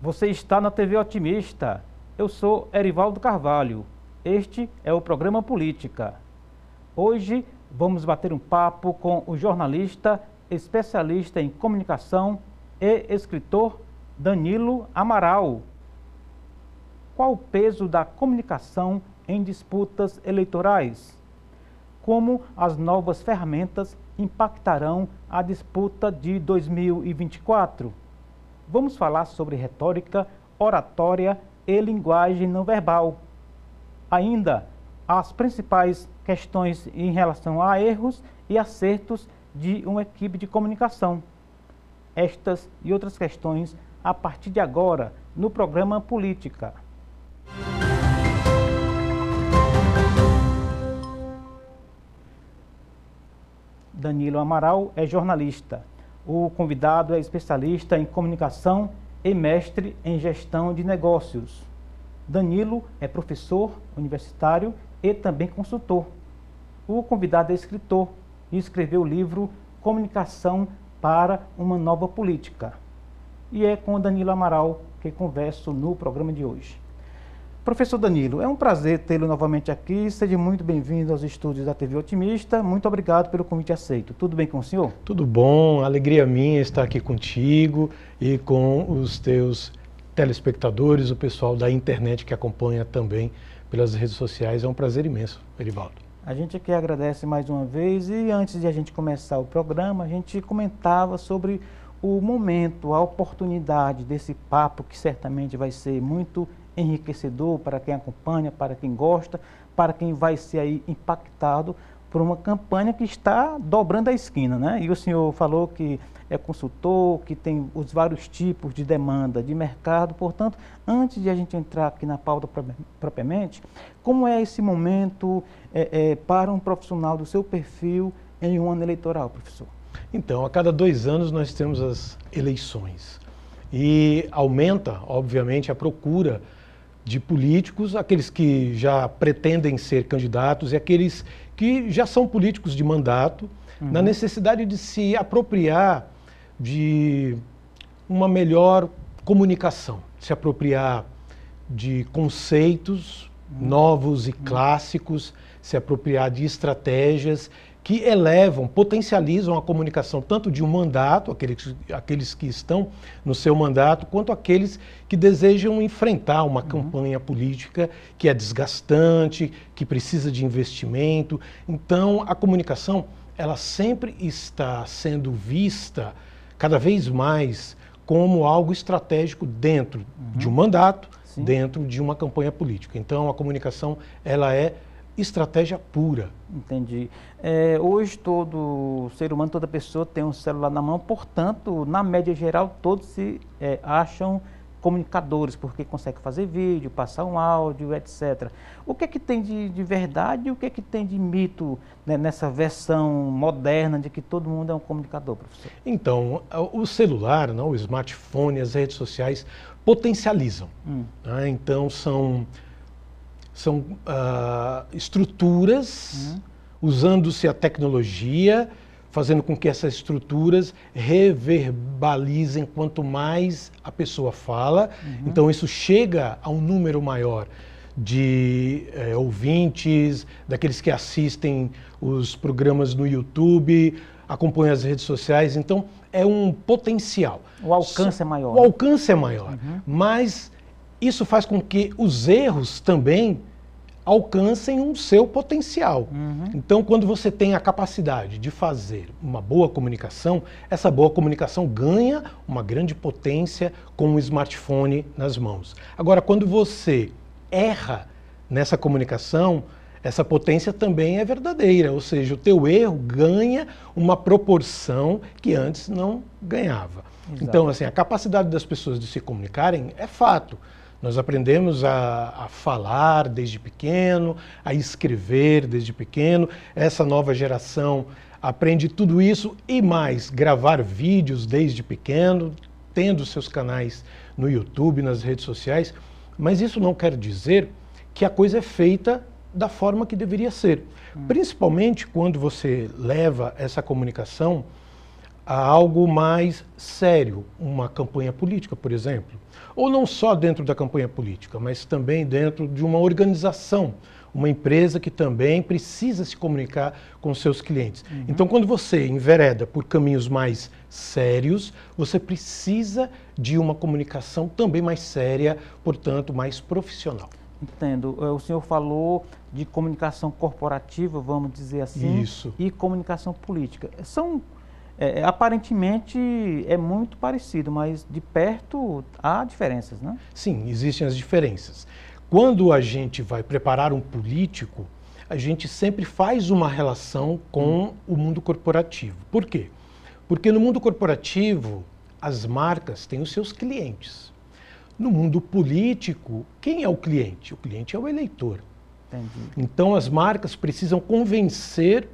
Você está na TV Otimista. Eu sou Erivaldo Carvalho. Este é o programa Política. Hoje vamos bater um papo com o jornalista, especialista em comunicação e escritor Danilo Amaral. Qual o peso da comunicação em disputas eleitorais? Como as novas ferramentas impactarão a disputa de 2024? Vamos falar sobre retórica, oratória e linguagem não verbal. Ainda, as principais questões em relação a erros e acertos de uma equipe de comunicação. Estas e outras questões a partir de agora no programa Política. Danilo Amaral é jornalista. O convidado é especialista em comunicação e mestre em gestão de negócios. Danilo é professor universitário e também consultor. O convidado é escritor e escreveu o livro Comunicação para uma Nova Política. E é com o Danilo Amaral que converso no programa de hoje. Professor Danilo, é um prazer tê-lo novamente aqui. Seja muito bem-vindo aos estúdios da TV Otimista. Muito obrigado pelo convite aceito. Tudo bem com o senhor? Tudo bom, alegria minha estar aqui contigo e com os teus telespectadores, o pessoal da internet que acompanha também pelas redes sociais. É um prazer imenso, Erivaldo. A gente aqui agradece mais uma vez e antes de a gente começar o programa, a gente comentava sobre o momento, a oportunidade desse papo que certamente vai ser muito enriquecedor para quem acompanha, para quem gosta, para quem vai ser aí impactado por uma campanha que está dobrando a esquina, né? E o senhor falou que é consultor, que tem os vários tipos de demanda de mercado. Portanto, antes de a gente entrar aqui na pauta propriamente, como é esse momento para um profissional do seu perfil em um ano eleitoral, professor? Então, a cada 2 anos nós temos as eleições e aumenta, obviamente, a procura de políticos, aqueles que já pretendem ser candidatos e aqueles que já são políticos de mandato, na necessidade de se apropriar de uma melhor comunicação, se apropriar de conceitos novos e clássicos, se apropriar de estratégias que elevam, potencializam a comunicação tanto de um mandato, aqueles que estão no seu mandato, quanto aqueles que desejam enfrentar uma campanha política que é desgastante, que precisa de investimento. Então, a comunicação, ela sempre está sendo vista cada vez mais como algo estratégico dentro de um mandato, dentro de uma campanha política. Então, a comunicação, ela é estratégia pura. Entendi. Hoje todo ser humano, toda pessoa tem um celular na mão, portanto, na média geral, todos se acham comunicadores, porque conseguem fazer vídeo, passar um áudio, etc. O que é que tem de verdade e o que é que tem de mito, né, nessa versão moderna de que todo mundo é um comunicador, professor? Então, o celular, não, o smartphone, as redes sociais potencializam. Né? Então, são estruturas, usando-se a tecnologia, fazendo com que essas estruturas reverbalizem quanto mais a pessoa fala. Então isso chega a um número maior de ouvintes, daqueles que assistem os programas no YouTube, acompanham as redes sociais. Então é um potencial. O alcance é maior. O alcance é maior, mas isso faz com que os erros também alcancem o seu potencial. Então, quando você tem a capacidade de fazer uma boa comunicação, essa boa comunicação ganha uma grande potência com o smartphone nas mãos. Agora, quando você erra nessa comunicação, essa potência também é verdadeira, ou seja, o teu erro ganha uma proporção que antes não ganhava. Exato. Então, assim, a capacidade das pessoas de se comunicarem é fato. Nós aprendemos a falar desde pequeno, a escrever desde pequeno. Essa nova geração aprende tudo isso e mais, gravar vídeos desde pequeno, tendo seus canais no YouTube, nas redes sociais. Mas isso não quer dizer que a coisa é feita da forma que deveria ser. Principalmente quando você leva essa comunicação a algo mais sério, uma campanha política, por exemplo. Ou não só dentro da campanha política, mas também dentro de uma organização, uma empresa que também precisa se comunicar com seus clientes. Então, quando você envereda por caminhos mais sérios, você precisa de uma comunicação também mais séria, portanto, mais profissional. Entendo. O senhor falou de comunicação corporativa, vamos dizer assim, Isso. E comunicação política. Aparentemente é muito parecido, mas de perto há diferenças, né? Sim, existem as diferenças. Quando a gente vai preparar um político, a gente sempre faz uma relação com o mundo corporativo. Por quê? Porque no mundo corporativo, as marcas têm os seus clientes. No mundo político, quem é o cliente? O cliente é o eleitor. Entendi. Então, as marcas precisam convencer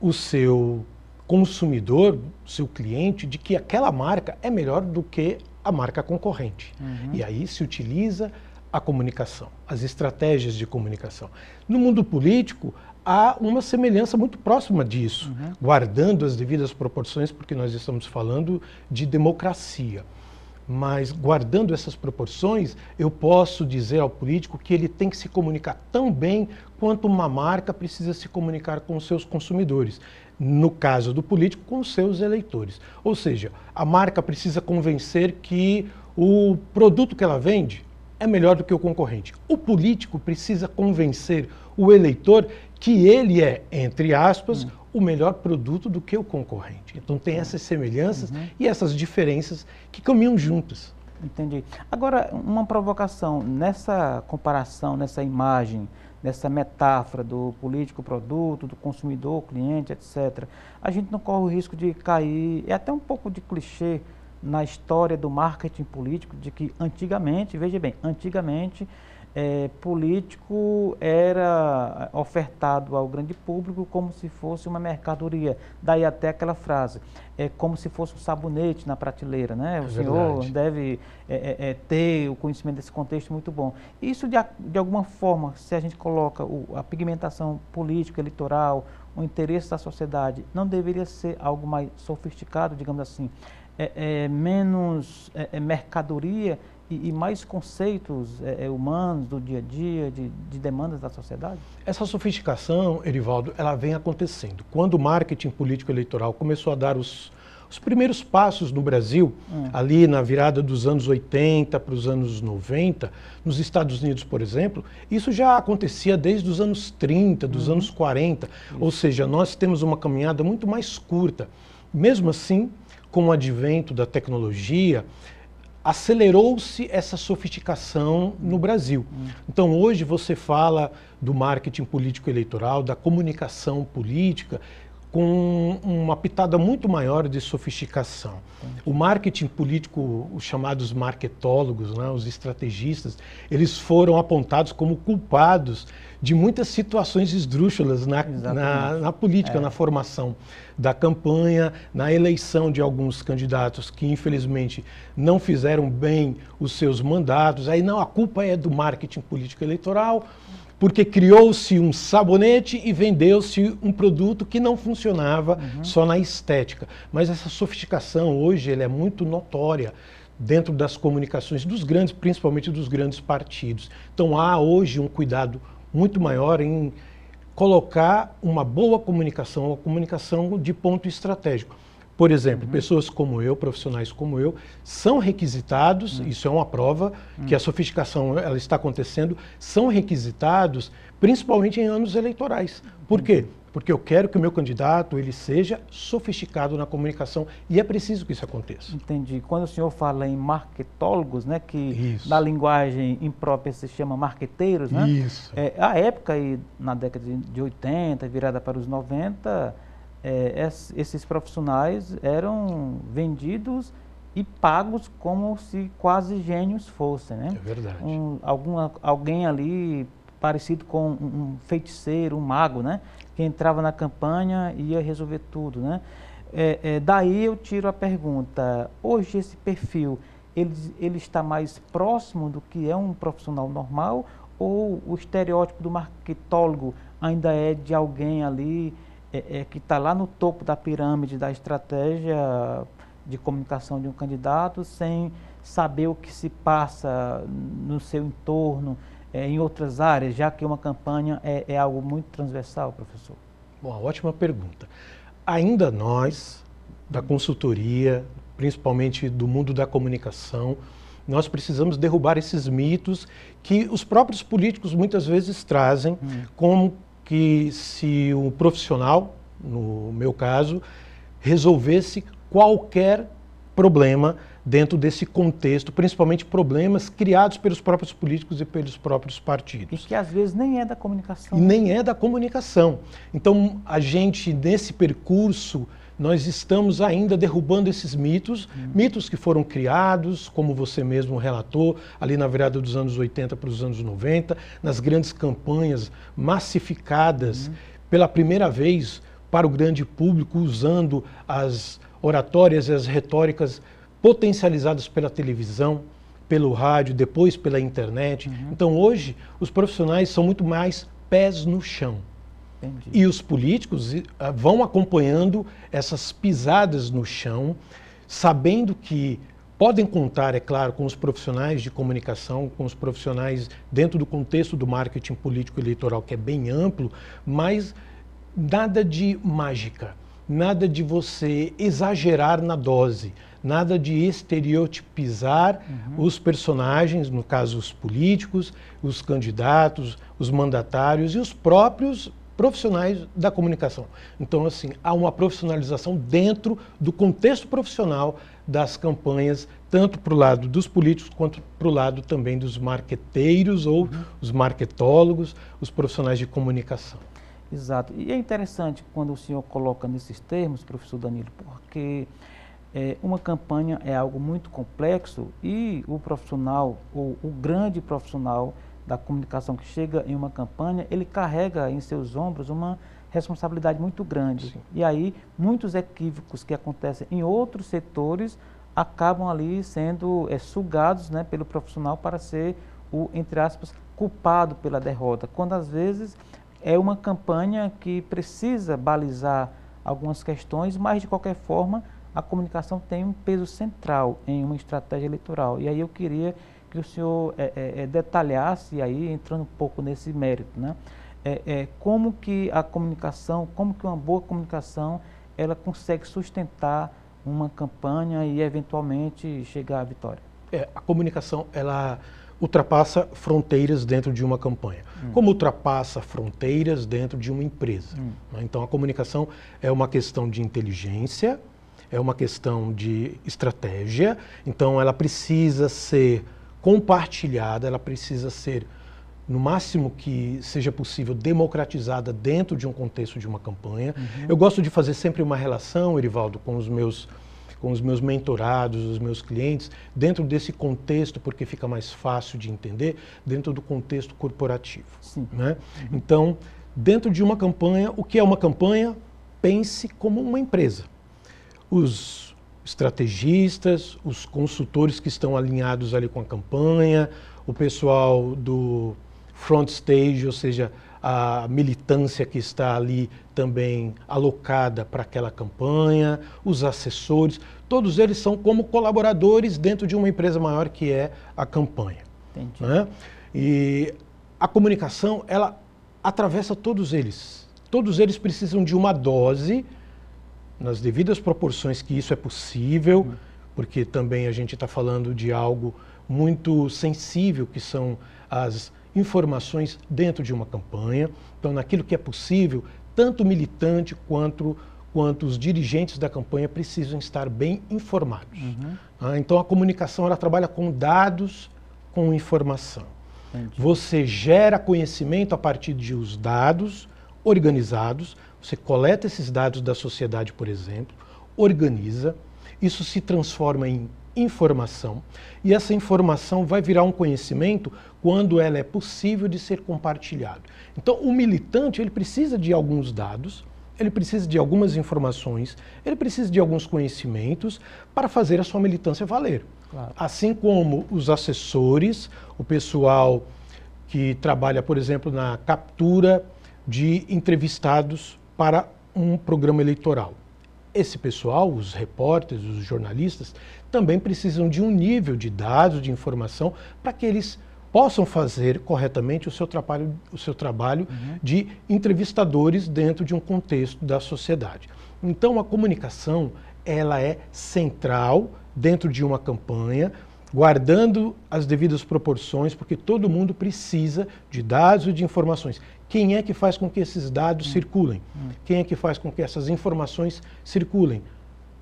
o seu consumidor, o seu cliente, de que aquela marca é melhor do que a marca concorrente. E aí se utiliza a comunicação, as estratégias de comunicação. No mundo político, há uma semelhança muito próxima disso, guardando as devidas proporções, porque nós estamos falando de democracia. Mas, guardando essas proporções, eu posso dizer ao político que ele tem que se comunicar tão bem quanto uma marca precisa se comunicar com os seus consumidores. No caso do político, com os seus eleitores. Ou seja, a marca precisa convencer que o produto que ela vende é melhor do que o concorrente. O político precisa convencer o eleitor que ele é, entre aspas, o melhor produto do que o concorrente. Então tem essas semelhanças e essas diferenças que caminham juntas. Entendi. Agora, uma provocação, nessa comparação, nessa imagem, nessa metáfora do político-produto, do consumidor-cliente, etc., a gente não corre o risco de cair, é até um pouco de clichê na história do marketing político, de que antigamente, veja bem, antigamente, político era ofertado ao grande público como se fosse uma mercadoria. Daí até aquela frase, como se fosse um sabonete na prateleira, né? O senhor deve ter o conhecimento desse contexto muito bom. Isso, de alguma forma, se a gente coloca a pigmentação política, eleitoral, o interesse da sociedade, não deveria ser algo mais sofisticado, digamos assim, menos mercadoria e mais conceitos humanos do dia a dia, de demandas da sociedade? Essa sofisticação, Erivaldo, ela vem acontecendo. Quando o marketing político-eleitoral começou a dar os primeiros passos no Brasil, ali na virada dos anos 80 para os anos 90, nos Estados Unidos, por exemplo, isso já acontecia desde os anos 30, dos anos 40, ou seja, nós temos uma caminhada muito mais curta. Mesmo assim, com o advento da tecnologia, acelerou-se essa sofisticação no Brasil. Então, hoje você fala do marketing político-eleitoral, da comunicação política, com uma pitada muito maior de sofisticação. O marketing político, os chamados marketólogos, né, os estrategistas, eles foram apontados como culpados de muitas situações esdrúxulas na política, na formação da campanha, na eleição de alguns candidatos que, infelizmente, não fizeram bem os seus mandatos. Aí, não, a culpa é do marketing político-eleitoral, porque criou-se um sabonete e vendeu-se um produto que não funcionava só na estética. Mas essa sofisticação hoje ela é muito notória dentro das comunicações dos grandes, principalmente dos grandes partidos. Então há hoje um cuidado muito maior em colocar uma boa comunicação, uma comunicação de ponto estratégico. Por exemplo, pessoas como eu, profissionais como eu, são requisitados, isso é uma prova que a sofisticação ela está acontecendo, são requisitados principalmente em anos eleitorais. Por quê? Porque eu quero que o meu candidato ele seja sofisticado na comunicação e é preciso que isso aconteça. Entendi. Quando o senhor fala em marketólogos, né, que na linguagem imprópria se chama marqueteiros, né? Isso. A época, aí, na década de 80, virada para os 90, esses profissionais eram vendidos e pagos como se quase gênios fossem, né? É verdade. Alguém ali parecido com um feiticeiro, um mago, né? Que entrava na campanha e ia resolver tudo, né? Daí eu tiro a pergunta, hoje esse perfil, ele está mais próximo do que é um profissional normal ou o estereótipo do marketólogo ainda é de alguém ali que está lá no topo da pirâmide da estratégia de comunicação de um candidato, sem saber o que se passa no seu entorno, em outras áreas, já que uma campanha é algo muito transversal, professor? Bom, ótima pergunta. Ainda nós, da consultoria, principalmente do mundo da comunicação, nós precisamos derrubar esses mitos que os próprios políticos muitas vezes trazem, como que se o profissional, no meu caso, resolvesse qualquer problema dentro desse contexto, principalmente problemas criados pelos próprios políticos e pelos próprios partidos. E que às vezes nem é da comunicação. E nem é da comunicação. Então, a gente, nesse percurso, nós estamos ainda derrubando esses mitos, mitos que foram criados, como você mesmo relatou, ali na virada dos anos 80 para os anos 90, nas grandes campanhas massificadas pela primeira vez para o grande público, usando as oratórias e as retóricas potencializadas pela televisão, pelo rádio, depois pela internet. Então hoje os profissionais são muito mais pés no chão. Entendi. E os políticos vão acompanhando essas pisadas no chão, sabendo que podem contar, é claro, com os profissionais de comunicação, com os profissionais dentro do contexto do marketing político eleitoral, que é bem amplo, mas nada de mágica, nada de você exagerar na dose, nada de estereotipizar os personagens, no caso os políticos, os candidatos, os mandatários e os próprios profissionais da comunicação. Então, assim, há uma profissionalização dentro do contexto profissional das campanhas, tanto para o lado dos políticos quanto para o lado também dos marqueteiros ou os marketólogos, os profissionais de comunicação. Exato. E é interessante quando o senhor coloca nesses termos, professor Danilo, porque uma campanha é algo muito complexo e o profissional, ou o grande profissional da comunicação que chega em uma campanha, ele carrega em seus ombros uma responsabilidade muito grande. Sim. E aí, muitos equívocos que acontecem em outros setores acabam ali sendo sugados, né, pelo profissional para ser o, entre aspas, culpado pela derrota, quando às vezes é uma campanha que precisa balizar algumas questões, mas de qualquer forma a comunicação tem um peso central em uma estratégia eleitoral. E aí eu queria que o senhor detalhasse, aí entrando um pouco nesse mérito, né? Como que a comunicação, como que uma boa comunicação, ela consegue sustentar uma campanha e eventualmente chegar à vitória? A comunicação, ela ultrapassa fronteiras dentro de uma campanha, como ultrapassa fronteiras dentro de uma empresa. Então a comunicação é uma questão de inteligência, é uma questão de estratégia, então ela precisa ser compartilhada, ela precisa ser, no máximo que seja possível, democratizada dentro de um contexto de uma campanha. Eu gosto de fazer sempre uma relação, Erivaldo, com os meus mentorados, os meus clientes, dentro desse contexto, porque fica mais fácil de entender, dentro do contexto corporativo. Sim. Né? Então, dentro de uma campanha, o que é uma campanha? Pense como uma empresa. Os estrategistas, os consultores que estão alinhados ali com a campanha, o pessoal do front stage, ou seja, a militância que está ali também alocada para aquela campanha, os assessores, todos eles são como colaboradores dentro de uma empresa maior que é a campanha. Entendi. Né? E a comunicação, ela atravessa todos eles. Todos eles precisam de uma dose, nas devidas proporções que isso é possível, porque também a gente está falando de algo muito sensível, que são as informações dentro de uma campanha. Então, naquilo que é possível, tanto o militante quanto os dirigentes da campanha precisam estar bem informados. Então, a comunicação, ela trabalha com dados, com informação. Entendi. Você gera conhecimento a partir de os dados organizados, você coleta esses dados da sociedade, por exemplo, organiza, isso se transforma em informação, e essa informação vai virar um conhecimento quando ela é possível de ser compartilhado. Então, o militante, ele precisa de alguns dados, ele precisa de algumas informações, ele precisa de alguns conhecimentos para fazer a sua militância valer. Claro. Assim como os assessores, o pessoal que trabalha, por exemplo, na captura de entrevistados para um programa eleitoral. Esse pessoal, os repórteres, os jornalistas, também precisam de um nível de dados, de informação, para que eles possam fazer corretamente o seu trabalho de entrevistadores dentro de um contexto da sociedade. Então, a comunicação, ela é central dentro de uma campanha, guardando as devidas proporções, porque todo mundo precisa de dados e de informações. Quem é que faz com que esses dados circulem? Quem é que faz com que essas informações circulem?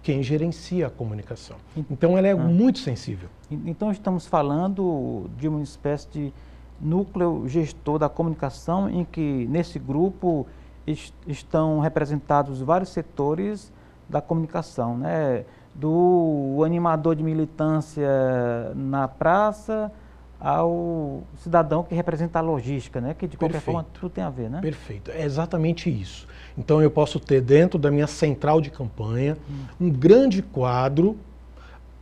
Quem gerencia a comunicação. Então, ela é muito sensível. Então, estamos falando de uma espécie de núcleo gestor da comunicação, em que, nesse grupo, estão representados vários setores da comunicação, né? Do animador de militância na praça ao cidadão que representa a logística, né? Que de qualquer forma tudo tem a ver, né? Perfeito, é exatamente isso. Então eu posso ter dentro da minha central de campanha um grande quadro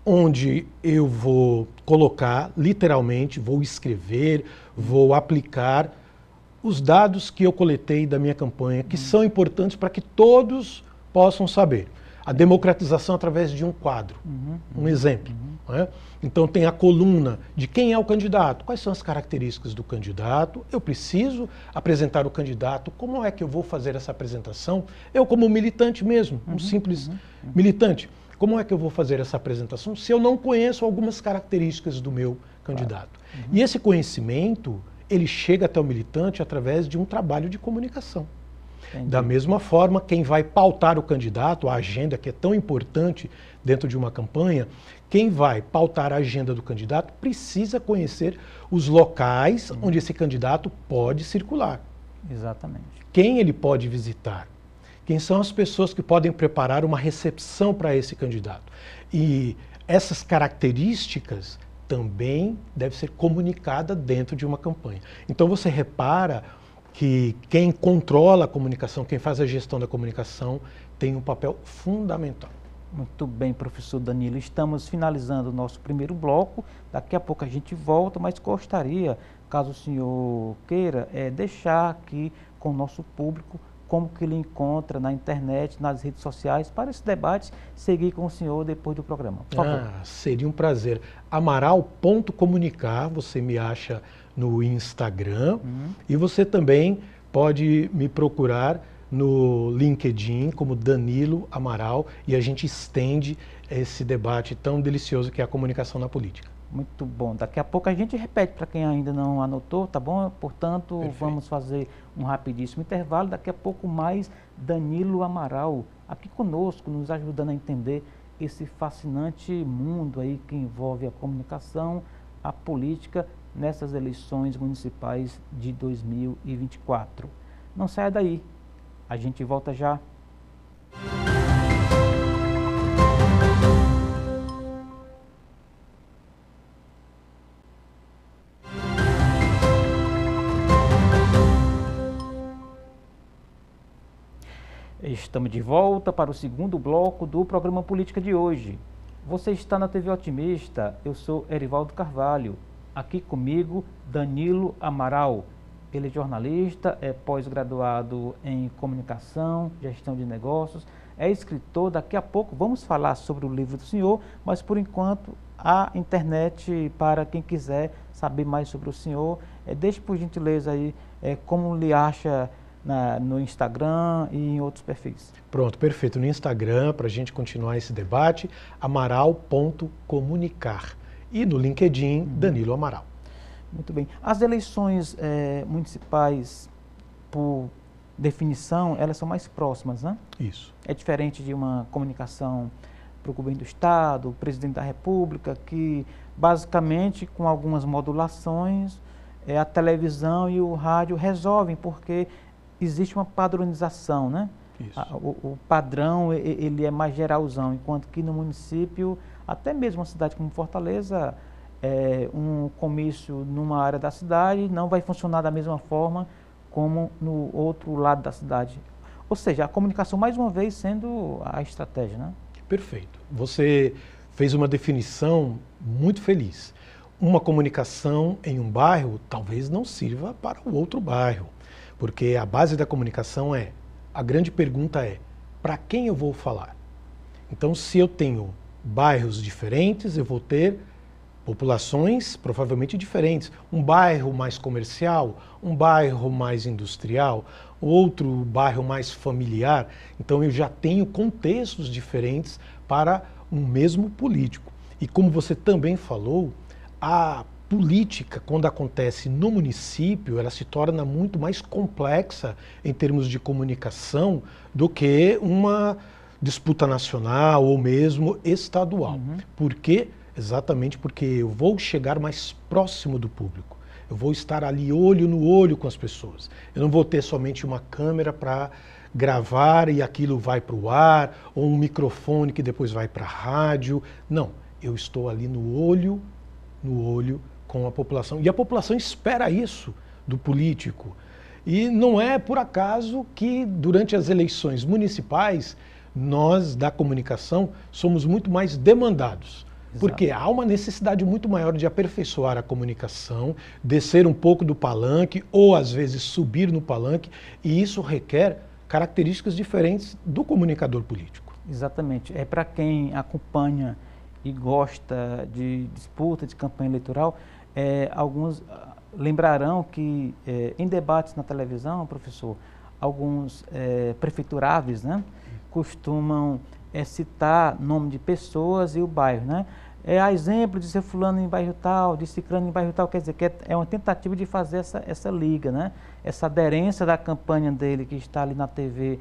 onde eu vou colocar, literalmente, vou escrever, vou aplicar os dados que eu coletei da minha campanha, que são importantes para que todos possam saber. A democratização através de um quadro, um exemplo. Né? Então tem a coluna de quem é o candidato, quais são as características do candidato, eu preciso apresentar o candidato, como é que eu vou fazer essa apresentação? Eu como militante mesmo, um simples militante, como é que eu vou fazer essa apresentação se eu não conheço algumas características do meu candidato? E esse conhecimento, ele chega até o militante através de um trabalho de comunicação. Entendi. Da mesma forma, quem vai pautar o candidato, a agenda que é tão importante dentro de uma campanha, quem vai pautar a agenda do candidato precisa conhecer os locais onde esse candidato pode circular. Exatamente. Quem ele pode visitar? Quem são as pessoas que podem preparar uma recepção para esse candidato? E essas características também devem ser comunicadas dentro de uma campanha. Então você repara que quem controla a comunicação, quem faz a gestão da comunicação, tem um papel fundamental. Muito bem, professor Danilo. Estamos finalizando o nosso primeiro bloco. Daqui a pouco a gente volta, mas gostaria, caso o senhor queira, deixar aqui com o nosso público como que ele encontra na internet, nas redes sociais, para esse debate seguir com o senhor depois do programa. Por favor. Seria um prazer. Amaral.comunicar, você me acha no Instagram e você também pode me procurar no LinkedIn como Danilo Amaral e a gente estende esse debate tão delicioso que é a comunicação na política. Muito bom. Daqui a pouco a gente repete para quem ainda não anotou, tá bom? Portanto, perfeito. Vamos fazer um rapidíssimo intervalo. Daqui a pouco mais Danilo Amaral aqui conosco, nos ajudando a entender esse fascinante mundo aí que envolve a comunicação, a política nessas eleições municipais de 2024. Não saia daí. A gente volta já. Estamos de volta para o segundo bloco do programa Política de hoje. Você está na TV Otimista, eu sou Erivaldo Carvalho. Aqui comigo, Danilo Amaral. Ele é jornalista, é pós-graduado em comunicação, gestão de negócios, é escritor. Daqui a pouco vamos falar sobre o livro do senhor, mas por enquanto a internet para quem quiser saber mais sobre o senhor. Deixe por gentileza aí como lhe acha no Instagram e em outros perfis. Pronto, perfeito. No Instagram, para a gente continuar esse debate, amaral.comunicar. E no LinkedIn, Danilo Amaral. Muito bem. As eleições municipais, por definição, elas são mais próximas, né? Isso. É diferente de uma comunicação para o governo do Estado, o presidente da República, que basicamente, com algumas modulações, a televisão e o rádio resolvem, porque existe uma padronização, né? Isso. O padrão, ele é mais geralzão, enquanto que no município, até mesmo uma cidade como Fortaleza, um comício numa área da cidade não vai funcionar da mesma forma como no outro lado da cidade. Ou seja, a comunicação, mais uma vez, sendo a estratégia, né? Perfeito. Você fez uma definição muito feliz. Uma comunicação em um bairro talvez não sirva para o outro bairro, porque a base da comunicação é a grande pergunta é, para quem eu vou falar? Então, se eu tenho bairros diferentes, eu vou ter populações provavelmente diferentes. Um bairro mais comercial, um bairro mais industrial, outro bairro mais familiar. Então eu já tenho contextos diferentes para um mesmo político. E como você também falou, a política, quando acontece no município, ela se torna muito mais complexa em termos de comunicação do que uma disputa nacional ou mesmo estadual. Por quê? Exatamente porque eu vou chegar mais próximo do público. Eu vou estar ali olho no olho com as pessoas. Eu não vou ter somente uma câmera para gravar e aquilo vai para o ar, ou um microfone que depois vai para a rádio. Não, eu estou ali no olho com a população. E a população espera isso do político. E não é por acaso que durante as eleições municipais, nós da comunicação somos muito mais demandados. Porque há uma necessidade muito maior de aperfeiçoar a comunicação, descer um pouco do palanque ou às vezes subir no palanque, e isso requer características diferentes do comunicador político. Exatamente. É para quem acompanha e gosta de disputa, de campanha eleitoral, alguns lembrarão que em debates na televisão, professor, alguns prefeituráveis, né, costumam citar nome de pessoas e o bairro, né? A exemplo de ser fulano em bairro tal, de ciclano em bairro tal, quer dizer que é uma tentativa de fazer essa liga, né? Essa aderência da campanha dele que está ali na TV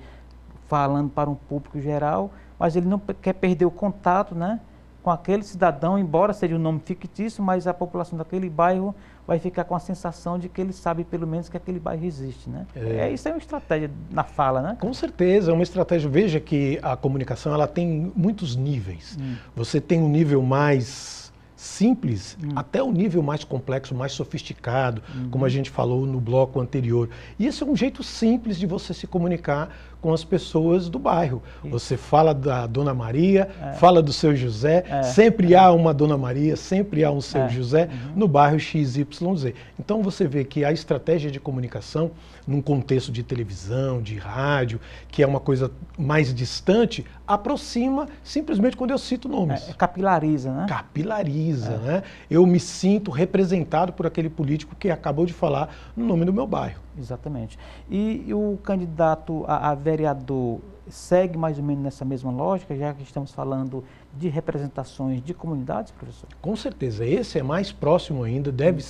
falando para um público geral, mas ele não quer perder o contato, né, com aquele cidadão, embora seja um nome fictício, mas a população daquele bairro vai ficar com a sensação de que ele sabe pelo menos que aquele bairro existe, né? Isso é uma estratégia na fala, né? Com certeza, é uma estratégia. Veja que a comunicação ela tem muitos níveis. Você tem um nível mais simples, até o nível mais complexo, mais sofisticado, como a gente falou no bloco anterior. E esse é um jeito simples de você se comunicar com as pessoas do bairro. Você fala da Dona Maria, fala do seu José, sempre há uma Dona Maria, sempre há um seu José no bairro XYZ. Então você vê que a estratégia de comunicação, num contexto de televisão, de rádio, que é uma coisa mais distante, aproxima simplesmente quando eu cito nomes. Capilariza, né? Capilariza, né? Eu me sinto representado por aquele político que acabou de falar no nome do meu bairro. Exatamente. E o candidato a vereador segue mais ou menos nessa mesma lógica, já que estamos falando de representações de comunidades, professor? Com certeza. Esse é mais próximo ainda, deve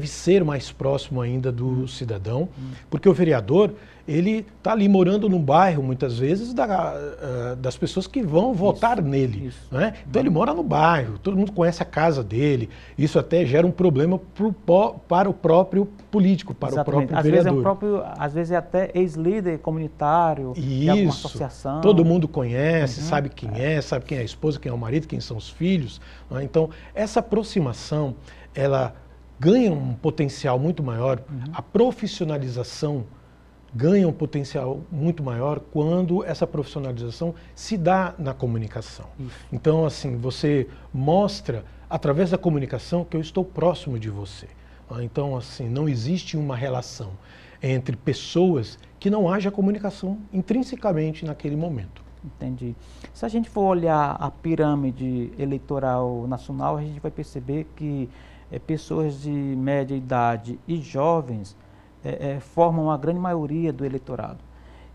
ser mais próximo ainda do cidadão, porque o vereador, ele está ali morando no bairro, muitas vezes, das pessoas que vão votar nele. Né? Então ele mora no bairro, todo mundo conhece a casa dele, isso até gera um problema para o próprio político, para o próprio vereador. Às vezes é até ex-líder comunitário, de alguma associação. Todo mundo conhece, sabe quem sabe quem é a esposa, quem é o marido, quem são os filhos. Né? Então essa aproximação, ela ganha um potencial muito maior, a profissionalização ganha um potencial muito maior quando essa profissionalização se dá na comunicação. Então, assim, você mostra, através da comunicação, que eu estou próximo de você. Então, assim, não existe uma relação entre pessoas que não haja comunicação intrinsecamente naquele momento. Entendi. Se a gente for olhar a pirâmide eleitoral nacional, a gente vai perceber que pessoas de média idade e jovens formam a grande maioria do eleitorado.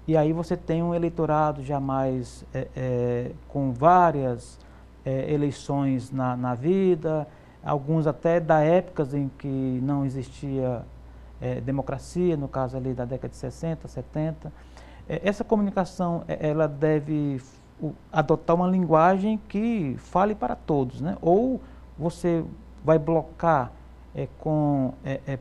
E aí você tem um eleitorado já mais com várias eleições na vida, alguns até da épocas em que não existia democracia, no caso ali da década de 60, 70. Essa comunicação, ela deve adotar uma linguagem que fale para todos, né? Ou você vai blocar com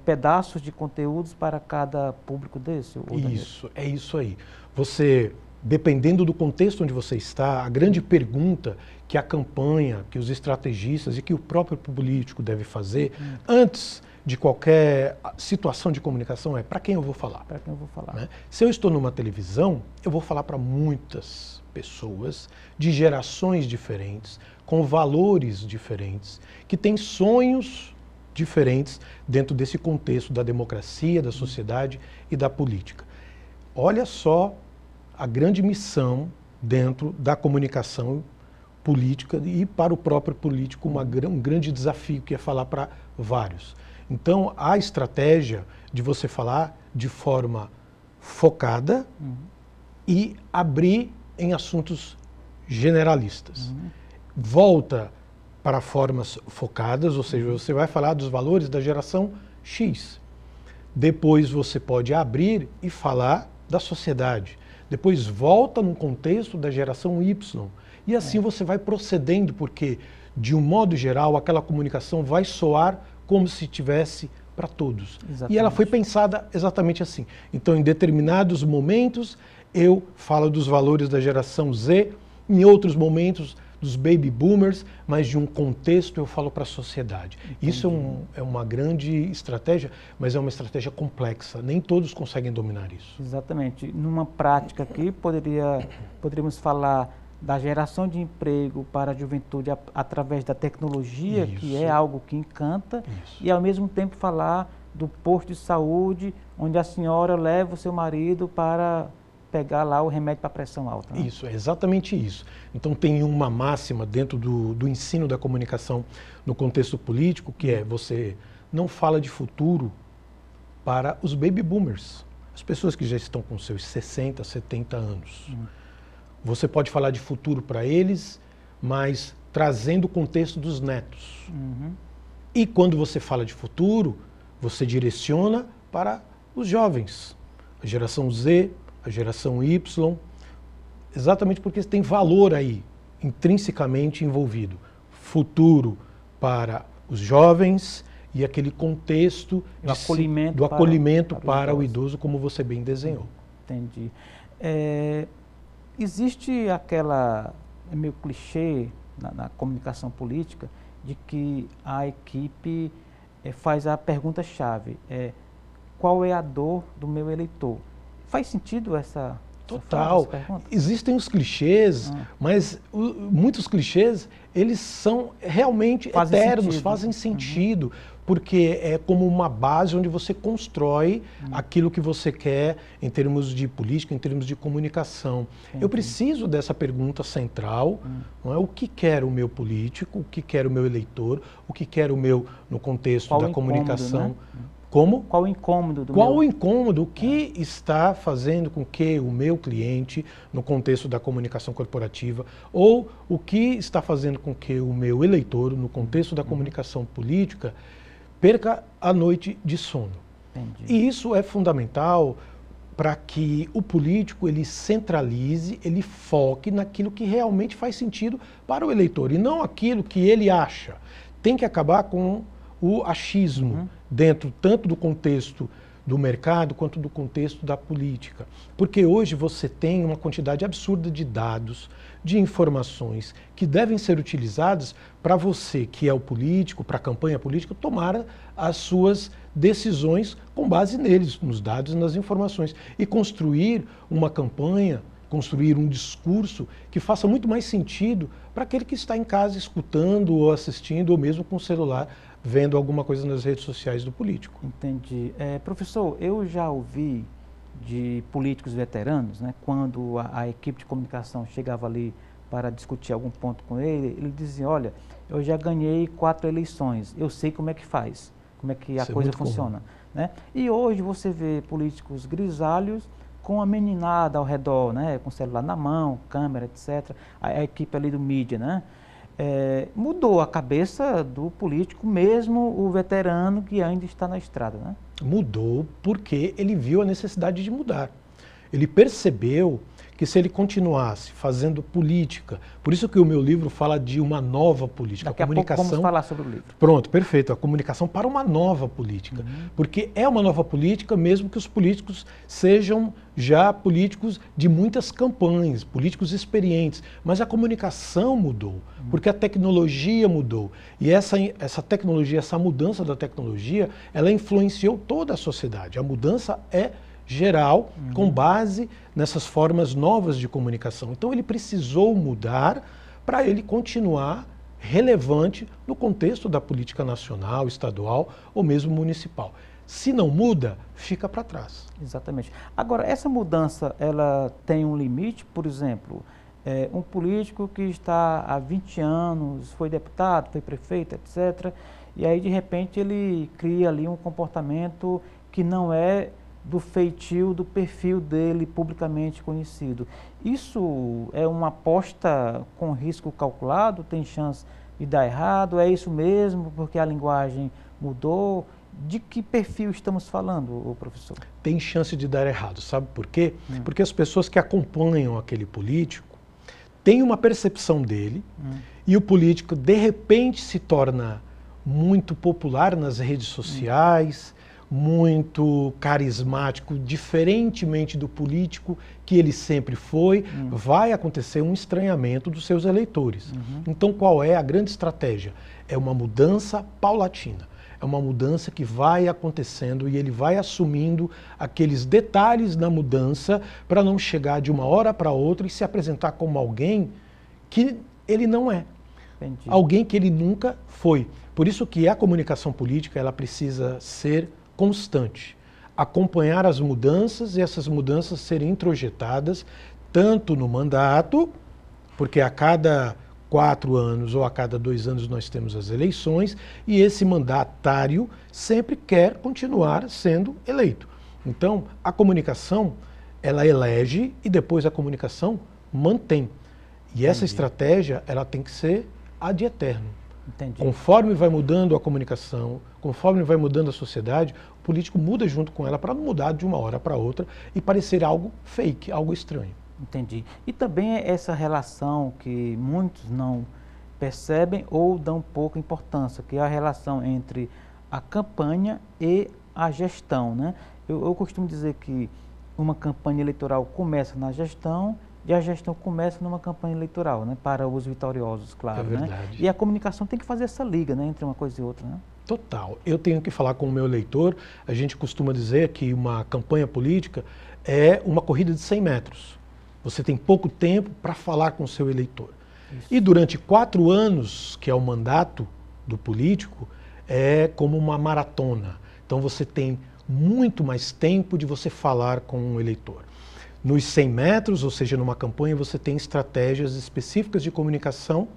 pedaços de conteúdos para cada público desse? Isso, é isso aí. Você, dependendo do contexto onde você está, a grande pergunta que a campanha, que os estrategistas e que o próprio político deve fazer, antes de qualquer situação de comunicação, é para quem eu vou falar. Para quem eu vou falar. Né? Se eu estou numa televisão, eu vou falar para muitas pessoas de gerações diferentes, com valores diferentes, que têm sonhos diferentes dentro desse contexto da democracia, da sociedade e da política. Olha só a grande missão dentro da comunicação política e para o próprio político um grande desafio que é falar para vários. Então, a estratégia de você falar de forma focada e abrir em assuntos generalistas. Volta para formas focadas, ou seja, você vai falar dos valores da geração X. Depois você pode abrir e falar da sociedade. Depois volta no contexto da geração Y. E assim você vai procedendo, porque, de um modo geral, aquela comunicação vai soar como se tivesse para todos. Exatamente. E ela foi pensada exatamente assim. Então, em determinados momentos, eu falo dos valores da geração Z, em outros momentos, dos baby boomers, mas de um contexto eu falo para a sociedade. Entendi. Isso é uma grande estratégia, mas é uma estratégia complexa. Nem todos conseguem dominar isso. Exatamente. Numa prática aqui, poderíamos falar da geração de emprego para a juventude através da tecnologia, isso, que é algo que encanta, isso, e ao mesmo tempo falar do posto de saúde, onde a senhora leva o seu marido para pegar lá o remédio para a pressão alta. Né? Isso, é exatamente isso. Então tem uma máxima dentro do ensino da comunicação no contexto político, que é: você não fala de futuro para os baby boomers, as pessoas que já estão com seus 60, 70 anos. Você pode falar de futuro para eles, mas trazendo o contexto dos netos. E quando você fala de futuro, você direciona para os jovens, a geração Z, a geração Y, exatamente porque tem valor aí, intrinsecamente envolvido. Futuro para os jovens e aquele contexto do acolhimento para o idoso, como você bem desenhou. Entendi. Existe é meio clichê na comunicação política, de que a equipe faz a pergunta-chave, qual é a dor do meu eleitor? Faz sentido essa Total. Existem os clichês, mas muitos clichês, eles são realmente eternos, fazem sentido, porque é como uma base onde você constrói aquilo que você quer em termos de política, em termos de comunicação. Eu preciso dessa pergunta central, não é? O que quer o meu político, o que quer o meu eleitor, o que quer o meu, no contexto da comunicação. Né? Como? Qual o incômodo do Qual o incômodo? O que está fazendo com que o meu cliente, no contexto da comunicação corporativa, ou o que está fazendo com que o meu eleitor, no contexto da comunicação política, perca a noite de sono? Entendi. E isso é fundamental para que o político ele centralize, ele foque naquilo que realmente faz sentido para o eleitor, e não aquilo que ele acha. Tem que acabar com o achismo dentro tanto do contexto do mercado quanto do contexto da política. Porque hoje você tem uma quantidade absurda de dados, de informações que devem ser utilizadas para você, que é o político, para a campanha política, tomar as suas decisões com base neles, nos dados e nas informações. E construir uma campanha, construir um discurso que faça muito mais sentido para aquele que está em casa escutando ou assistindo, ou mesmo com o celular, vendo alguma coisa nas redes sociais do político. Entendi. Professor, eu já ouvi de políticos veteranos, né, quando a equipe de comunicação chegava ali para discutir algum ponto com ele dizia: olha, eu já ganhei 4 eleições, eu sei como é que faz, como é que a coisa funciona. Né? E hoje você vê políticos grisalhos com a meninada ao redor, né, com o celular na mão, câmera, etc. A equipe ali do mídia, né? Mudou a cabeça do político, mesmo o veterano que ainda está na estrada, né? Mudou porque ele viu a necessidade de mudar. Ele percebeu que se ele continuasse fazendo política, por isso que o meu livro fala de uma nova política. Daqui a pouco vamos falar sobre o livro. Pronto, perfeito. A comunicação para uma nova política. Porque é uma nova política, mesmo que os políticos sejam já políticos de muitas campanhas, políticos experientes. Mas a comunicação mudou, porque a tecnologia mudou. E essa tecnologia, essa mudança da tecnologia, ela influenciou toda a sociedade. A mudança é geral, com base nessas formas novas de comunicação. Então ele precisou mudar para ele continuar relevante no contexto da política nacional, estadual ou mesmo municipal. Se não muda, fica para trás. Exatamente. Agora, essa mudança, ela tem um limite? Por exemplo, um político que está há 20 anos, foi deputado, foi prefeito, etc., e aí, de repente, ele cria ali um comportamento que não é do feitio, do perfil dele publicamente conhecido. Isso é uma aposta com risco calculado? Tem chance de dar errado? É isso mesmo, porque a linguagem mudou? De que perfil estamos falando, professor? Tem chance de dar errado, sabe por quê? Porque as pessoas que acompanham aquele político têm uma percepção dele e o político, de repente, se torna muito popular nas redes sociais, muito carismático, diferentemente do político que ele sempre foi, vai acontecer um estranhamento dos seus eleitores. Então, qual é a grande estratégia? É uma mudança paulatina. É uma mudança que vai acontecendo e ele vai assumindo aqueles detalhes da mudança para não chegar de uma hora para outra e se apresentar como alguém que ele não é. Entendi. Alguém que ele nunca foi. Por isso que a comunicação política ela precisa ser constante, acompanhar as mudanças e essas mudanças serem introjetadas tanto no mandato, porque a cada 4 anos ou a cada 2 anos nós temos as eleições e esse mandatário sempre quer continuar sendo eleito. Então, a comunicação, ela elege e depois a comunicação mantém. E essa estratégia, ela tem que ser ad eterno. Entendi. Conforme vai mudando a comunicação, conforme vai mudando a sociedade, o político muda junto com ela para não mudar de uma hora para outra e parecer algo fake, algo estranho. Entendi. E também essa relação que muitos não percebem ou dão pouca importância, que é a relação entre a campanha e a gestão, né? Eu costumo dizer que uma campanha eleitoral começa na gestão e a gestão começa numa campanha eleitoral, né? Para os vitoriosos, claro. É verdade. Né? E a comunicação tem que fazer essa liga, né? Entre uma coisa e outra, né? Total. Eu tenho que falar com o meu eleitor. A gente costuma dizer que uma campanha política é uma corrida de 100 metros. Você tem pouco tempo para falar com o seu eleitor. Isso. E durante 4 anos, que é o mandato do político, é como uma maratona. Então você tem muito mais tempo de você falar com o eleitor. Nos 100 metros, ou seja, numa campanha, você tem estratégias específicas de comunicação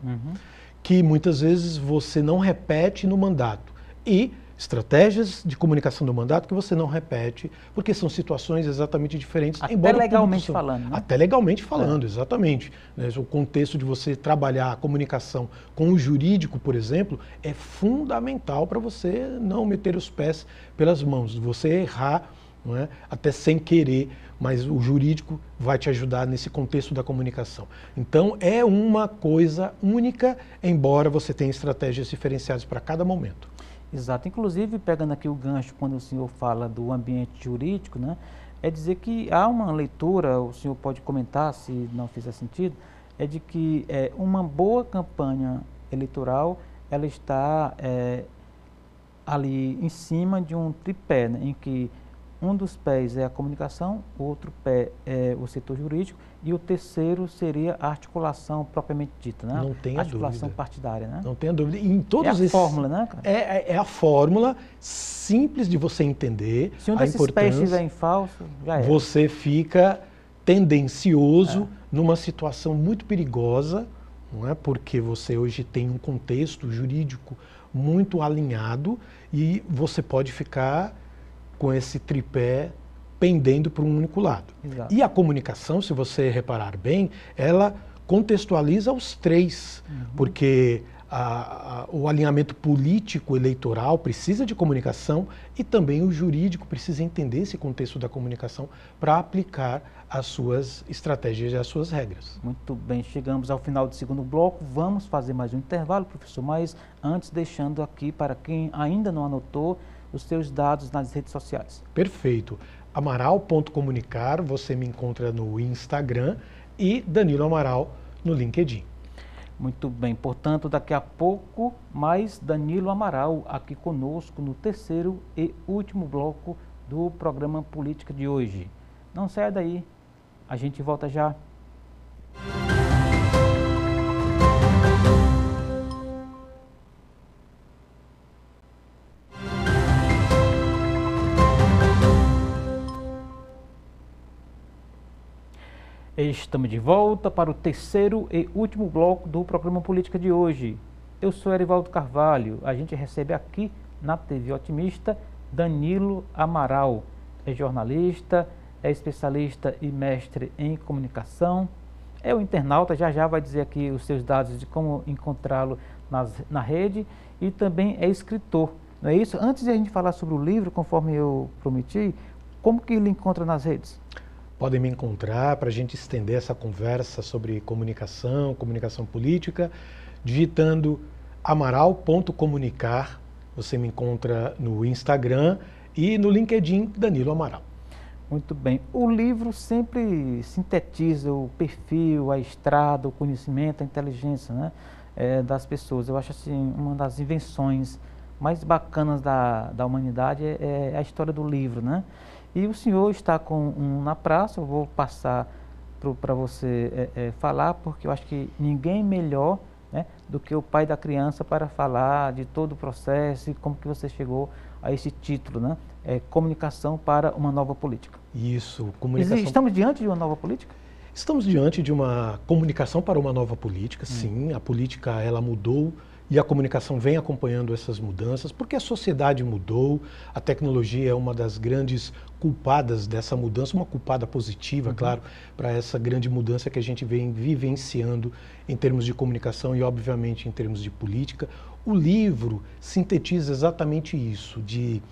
que muitas vezes você não repete no mandato. E estratégias de comunicação do mandato que você não repete, porque são situações exatamente diferentes. Até legalmente falando. Né? Até legalmente falando, exatamente. O contexto de você trabalhar a comunicação com o jurídico, por exemplo, é fundamental para você não meter os pés pelas mãos, você errar, não é? Até sem querer, mas o jurídico vai te ajudar nesse contexto da comunicação. Então, é uma coisa única, embora você tenha estratégias diferenciadas para cada momento. Exato. Inclusive, pegando aqui o gancho, quando o senhor fala do ambiente jurídico, né, é dizer que há uma leitura, o senhor pode comentar se não fizer sentido, é de que uma boa campanha eleitoral, ela está ali em cima de um tripé, né, em que um dos pés é a comunicação, o outro pé é o setor jurídico e o terceiro seria a articulação propriamente dita, né? Não tenha articulação dúvida. Partidária, né? Não tenha dúvida. E em todos é a fórmula, né, cara? É a fórmula simples de você entender. Se um desses pés estiver em falso, já é. Você fica tendencioso numa situação muito perigosa, não é? Porque você hoje tem um contexto jurídico muito alinhado e você pode ficar com esse tripé pendendo para um único lado. Exato. E a comunicação, se você reparar bem, ela contextualiza os três, porque o alinhamento político eleitoral precisa de comunicação e também o jurídico precisa entender esse contexto da comunicação para aplicar as suas estratégias e as suas regras. Muito bem, chegamos ao final do segundo bloco, vamos fazer mais um intervalo, professor, mas antes deixando aqui para quem ainda não anotou os seus dados nas redes sociais. Perfeito. Amaral.comunicar, você me encontra no Instagram e Danilo Amaral no LinkedIn. Muito bem, portanto, daqui a pouco, mais Danilo Amaral aqui conosco no terceiro e último bloco do programa Política de hoje. Não saia daí, a gente volta já. Estamos de volta para o terceiro e último bloco do programa Política de hoje. Eu sou Erivaldo Carvalho. A gente recebe aqui na TV Otimista Danilo Amaral. É jornalista, é especialista e mestre em comunicação. É o internauta, já vai dizer aqui os seus dados de como encontrá-lo na rede, e também é escritor, não é isso? Antes de a gente falar sobre o livro, conforme eu prometi, como que ele encontra nas redes? Podem me encontrar para a gente estender essa conversa sobre comunicação, comunicação política, digitando amaral.comunicar. Você me encontra no Instagram e no LinkedIn Danilo Amaral. Muito bem. O livro sempre sintetiza o perfil, a estrada, o conhecimento, a inteligência, né, das pessoas. Eu acho assim, uma das invenções mais bacanas da humanidade é a história do livro, né? E o senhor está com um na praça, eu vou passar para você falar, porque eu acho que ninguém melhor, né, do que o pai da criança para falar de todo o processo e como que você chegou a esse título, né? Comunicação para uma nova política. Isso, comunicação... Estamos diante de uma nova política? Estamos diante de uma comunicação para uma nova política, sim. A política, ela mudou e a comunicação vem acompanhando essas mudanças, porque a sociedade mudou, a tecnologia é uma das grandes culpadas dessa mudança, uma culpada positiva, claro, para essa grande mudança que a gente vem vivenciando em termos de comunicação e, obviamente, em termos de política. O livro sintetiza exatamente isso, de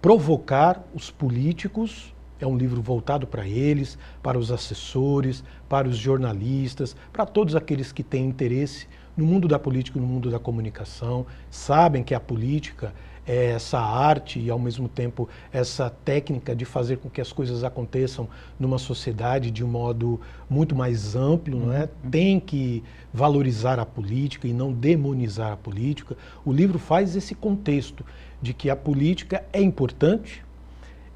provocar os políticos. É um livro voltado para eles, para os assessores, para os jornalistas, para todos aqueles que têm interesse no mundo da política e no mundo da comunicação, sabem que a política é essa arte e, ao mesmo tempo, essa técnica de fazer com que as coisas aconteçam numa sociedade de um modo muito mais amplo, não é? Tem que valorizar a política e não demonizar a política. O livro faz esse contexto de que a política é importante,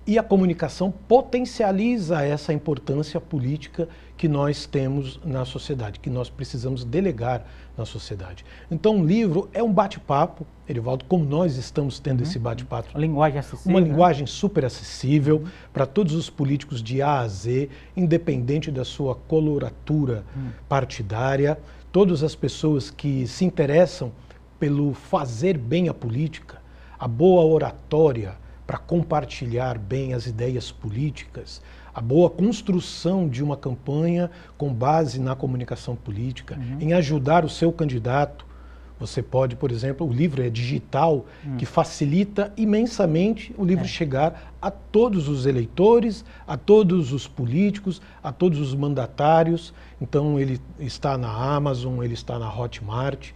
e a comunicação potencializa essa importância política que nós temos na sociedade, que nós precisamos delegar na sociedade. Então, o livro é um bate-papo, Erivaldo, como nós estamos tendo esse bate-papo. Uma linguagem acessível. Uma linguagem super acessível para todos os políticos de A a Z, independente da sua coloratura partidária, todas as pessoas que se interessam pelo fazer bem a política, a boa oratória, para compartilhar bem as ideias políticas, a boa construção de uma campanha com base na comunicação política, em ajudar o seu candidato. Você pode, por exemplo, o livro é digital, que facilita imensamente o livro chegar a todos os eleitores, a todos os políticos, a todos os mandatários. Então ele está na Amazon, ele está na Hotmart.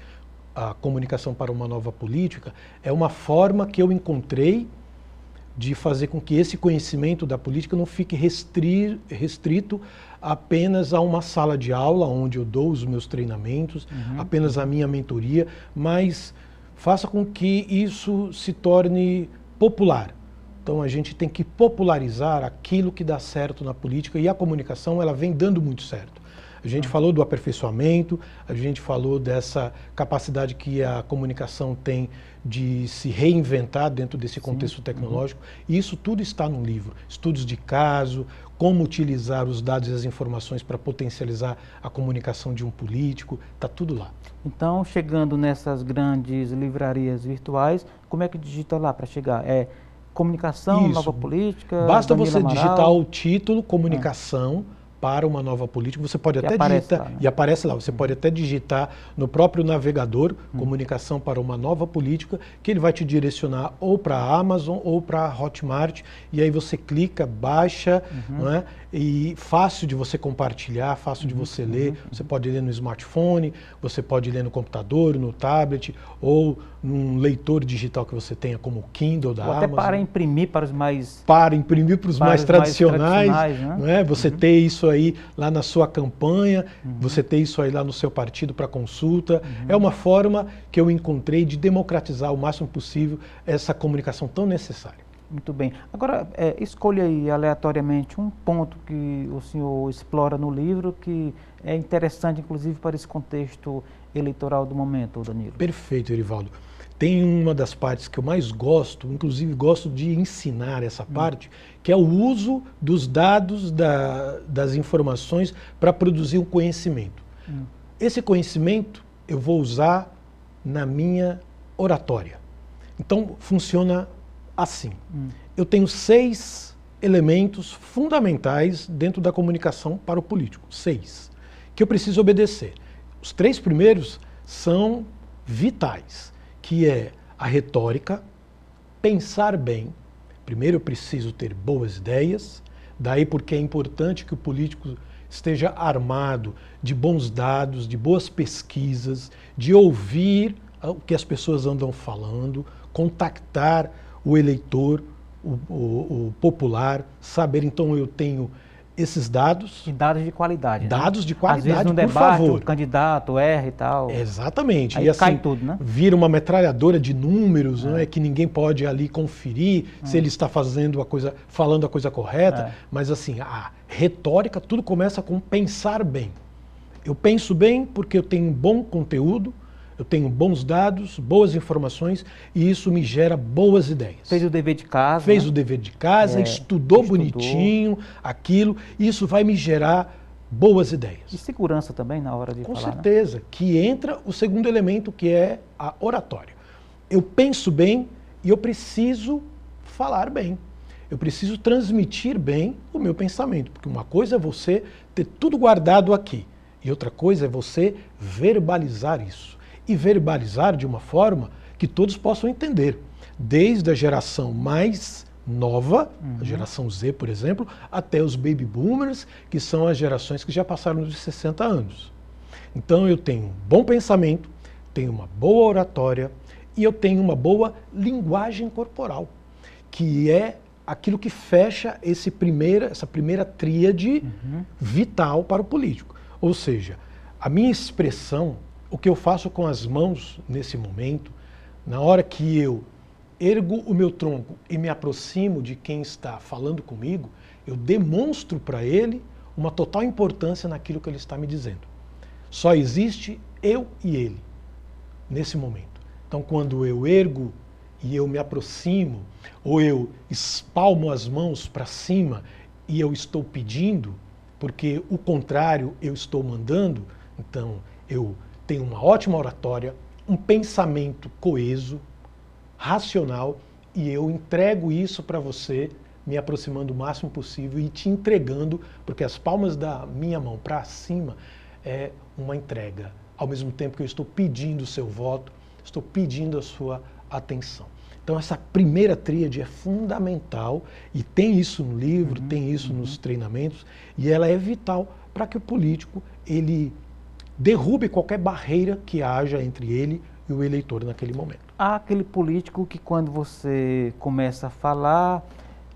A comunicação para uma nova política é uma forma que eu encontrei de fazer com que esse conhecimento da política não fique restrito apenas a uma sala de aula onde eu dou os meus treinamentos, apenas a minha mentoria, mas faça com que isso se torne popular. Então a gente tem que popularizar aquilo que dá certo na política, e a comunicação ela vem dando muito certo. A gente falou do aperfeiçoamento, a gente falou dessa capacidade que a comunicação tem de se reinventar dentro desse contexto tecnológico, e isso tudo está no livro. Estudos de caso, como utilizar os dados e as informações para potencializar a comunicação de um político, está tudo lá. Então, chegando nessas grandes livrarias virtuais, como é que digita lá para chegar? É comunicação, Isso. Nova política? Basta Danilo você Amaral? digitar o título, comunicação para uma nova política, você pode até digitar, lá, né? e aparece lá, você pode até digitar no próprio navegador, comunicação para uma nova política, que ele vai te direcionar ou para a Amazon ou para a Hotmart, e aí você clica, baixa, não é? E fácil de você compartilhar, fácil de você ler, você pode ler no smartphone, você pode ler no computador, no tablet, ou num leitor digital que você tenha, como o Kindle da Amazon. Até para imprimir para os mais... Para imprimir para os mais tradicionais, né? não é? Você ter isso aí lá na sua campanha, você ter isso aí lá no seu partido para consulta. É uma forma que eu encontrei de democratizar o máximo possível essa comunicação tão necessária. Muito bem. Agora, escolha aí aleatoriamente um ponto que o senhor explora no livro que é interessante, inclusive, para esse contexto eleitoral do momento, Danilo. Perfeito, Erivaldo. tem uma das partes que eu mais gosto, inclusive gosto de ensinar essa parte, que é o uso dos dados, das informações para produzir um conhecimento. Esse conhecimento eu vou usar na minha oratória. Então, funciona assim. Eu tenho 6 elementos fundamentais dentro da comunicação para o político. 6. Que eu preciso obedecer. Os 3 primeiros são vitais, que é a retórica, pensar bem. Primeiro eu preciso ter boas ideias, daí porque é importante que o político esteja armado de bons dados, de boas pesquisas, de ouvir o que as pessoas andam falando, contactar o eleitor, o popular, saber, então eu tenho esses dados. E dados de qualidade. Dados de qualidade, às vezes no por debate, favor. o candidato erra e tal. Exatamente. Aí e assim, cai tudo, né? vira uma metralhadora de números, né, que ninguém pode ali conferir se ele está falando a coisa correta. Mas assim, a retórica, tudo começa com pensar bem. Eu penso bem porque eu tenho um bom conteúdo, eu tenho bons dados, boas informações e isso me gera boas ideias. Fez o dever de casa. Fez o dever de casa, estudou bonitinho aquilo, e isso vai me gerar boas ideias. E segurança também na hora de Com falar. Com certeza, né? Que entra o segundo elemento, que é a oratória. Eu penso bem e eu preciso falar bem. Eu preciso transmitir bem o meu pensamento, porque uma coisa é você ter tudo guardado aqui, e outra coisa é você verbalizar isso. E verbalizar de uma forma que todos possam entender. Desde a geração mais nova, a geração Z, por exemplo, até os baby boomers, que são as gerações que já passaram dos 60 anos. Então eu tenho um bom pensamento, tenho uma boa oratória e eu tenho uma boa linguagem corporal, que é aquilo que fecha essa primeira tríade vital para o político. Ou seja, a minha expressão, o que eu faço com as mãos nesse momento, na hora que eu ergo o meu tronco e me aproximo de quem está falando comigo, eu demonstro para ele uma total importância naquilo que ele está me dizendo. Só existe eu e ele nesse momento. Então, quando eu ergo e eu me aproximo, ou eu espalmo as mãos para cima e eu estou pedindo, porque o contrário eu estou mandando, então eu tenho uma ótima oratória, um pensamento coeso, racional, e eu entrego isso para você, me aproximando o máximo possível e te entregando, porque as palmas da minha mão para cima é uma entrega. Ao mesmo tempo que eu estou pedindo o seu voto, estou pedindo a sua atenção. Então essa primeira tríade é fundamental e tem isso no livro, tem isso nos treinamentos, e ela é vital para que o político ele derrube qualquer barreira que haja entre ele e o eleitor naquele momento. Há aquele político que quando você começa a falar,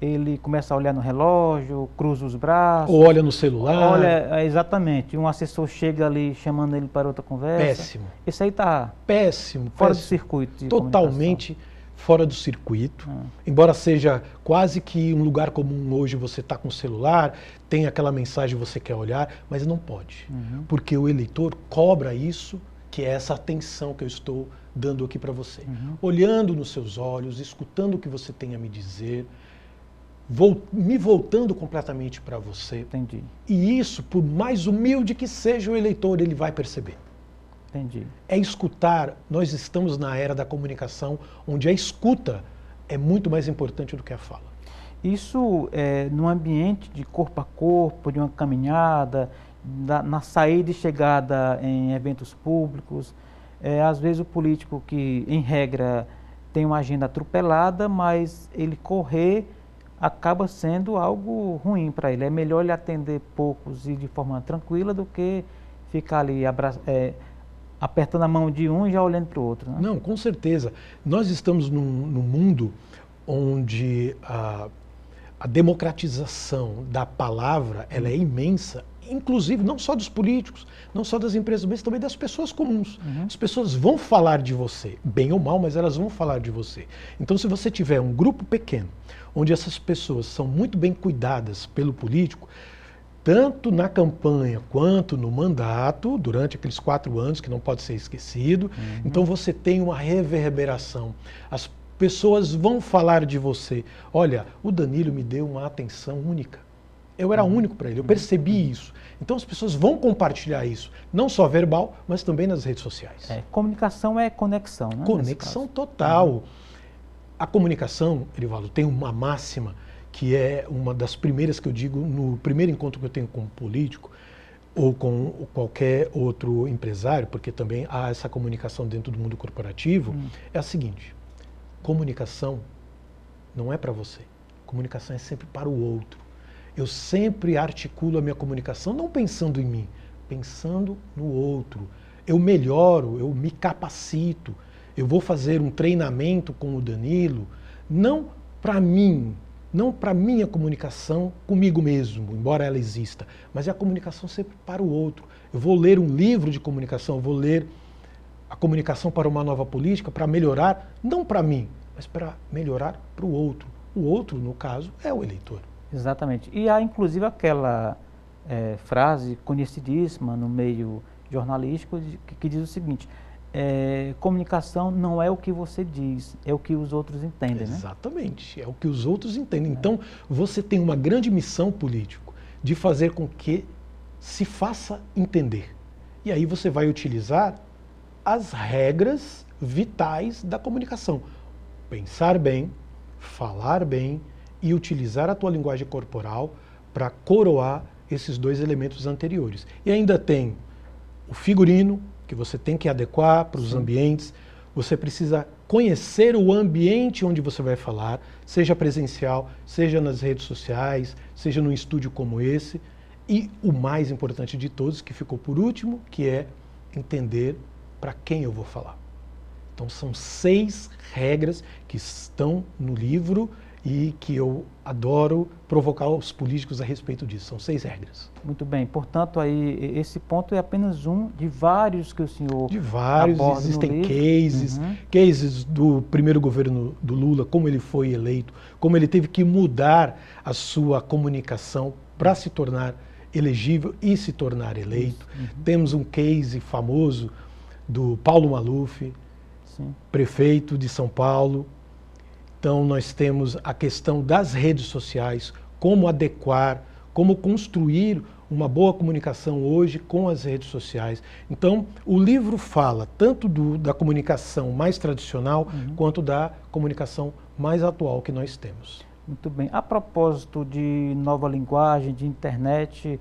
ele começa a olhar no relógio, cruza os braços. Ou olha no celular. Olha, exatamente. Um assessor chega ali chamando ele para outra conversa. Péssimo. Isso aí está péssimo. Fora do circuito de totalmente fora do circuito. Embora seja quase que um lugar comum hoje, você está com o celular, tem aquela mensagem que você quer olhar, mas não pode. Porque o eleitor cobra isso, que é essa atenção que eu estou dando aqui para você. Olhando nos seus olhos, escutando o que você tem a me dizer, me voltando completamente para você. Entendi. E isso, por mais humilde que seja o eleitor, ele vai perceber. Entendi. É escutar. Nós estamos na era da comunicação, onde a escuta é muito mais importante do que a fala. Isso num ambiente de corpo a corpo, de uma caminhada, na saída e chegada em eventos públicos. Às vezes o político que, em regra, tem uma agenda atropelada, mas ele correr acaba sendo algo ruim para ele. É melhor ele atender poucos e de forma tranquila do que ficar ali apertando a mão de um e já olhando para o outro. Né? Não, com certeza. Nós estamos num mundo onde a democratização da palavra ela é imensa, inclusive não só dos políticos, não só das empresas, mas também das pessoas comuns. As pessoas vão falar de você, bem ou mal, mas elas vão falar de você. Então, se você tiver um grupo pequeno, onde essas pessoas são muito bem cuidadas pelo político, tanto na campanha quanto no mandato, durante aqueles 4 anos, que não pode ser esquecido. Então você tem uma reverberação. As pessoas vão falar de você. Olha, o Danilo me deu uma atenção única. Eu era único para ele, eu percebi isso. Então as pessoas vão compartilhar isso, não só verbal, mas também nas redes sociais. Comunicação é conexão, né? Conexão total. A comunicação, Erivaldo, tem uma máxima que é uma das primeiras que eu digo no primeiro encontro que eu tenho com um político ou com qualquer outro empresário, porque também há essa comunicação dentro do mundo corporativo, é a seguinte: comunicação não é para você, comunicação é sempre para o outro. Eu sempre articulo a minha comunicação não pensando em mim, pensando no outro. Eu melhoro, eu me capacito, eu vou fazer um treinamento com o Danilo, não para mim, não para minha comunicação comigo mesmo, embora ela exista, mas é a comunicação sempre para o outro. Eu vou ler um livro de comunicação, eu vou ler a comunicação para uma nova política, para melhorar, não para mim, mas para melhorar para o outro. O outro, no caso, é o eleitor. Exatamente. E há inclusive aquela frase conhecidíssima no meio jornalístico que diz o seguinte: comunicação não é o que você diz, é o que os outros entendem. Exatamente, é o que os outros entendem. Então, você tem uma grande missão político de fazer com que se faça entender. E aí você vai utilizar as regras vitais da comunicação. Pensar bem, falar bem e utilizar a tua linguagem corporal para coroar esses 2 elementos anteriores. E ainda tem o figurino, que você tem que adequar para os ambientes. Você precisa conhecer o ambiente onde você vai falar, seja presencial, seja nas redes sociais, seja num estúdio como esse. E o mais importante de todos, que ficou por último, que é entender para quem eu vou falar. Então são 6 regras que estão no livro e que eu adoro provocar os políticos a respeito disso. São 6 regras. Muito bem. Portanto, aí esse ponto é apenas um de vários que o senhor De vários, aborda existem no cases, cases do primeiro governo do Lula, como ele foi eleito, como ele teve que mudar a sua comunicação para se tornar elegível e se tornar eleito. Temos um case famoso do Paulo Maluf, prefeito de São Paulo. Então nós temos a questão das redes sociais, como adequar, como construir uma boa comunicação hoje com as redes sociais. Então o livro fala tanto da comunicação mais tradicional quanto da comunicação mais atual que nós temos. Muito bem. A propósito de nova linguagem, de internet,